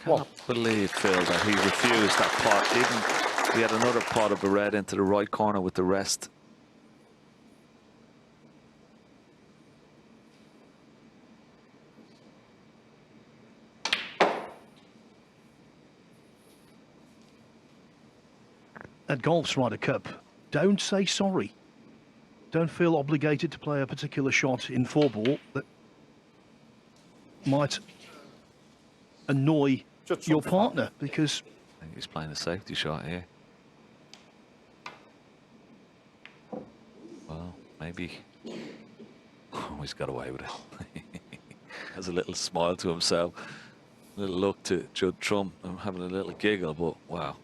Cannot believe, Phil, that he refused that pot. Even he had another pot of a red into the right corner with the rest. At Golf's Ryder Cup, don't say sorry. Don't feel obligated to play a particular shot in 4-ball that might annoy your partner, because I think he's playing a safety shot here. Well, maybe. Oh, he's got away with it. Has a little smile to himself, a little look to Judd Trump. I'm having a little giggle, but wow.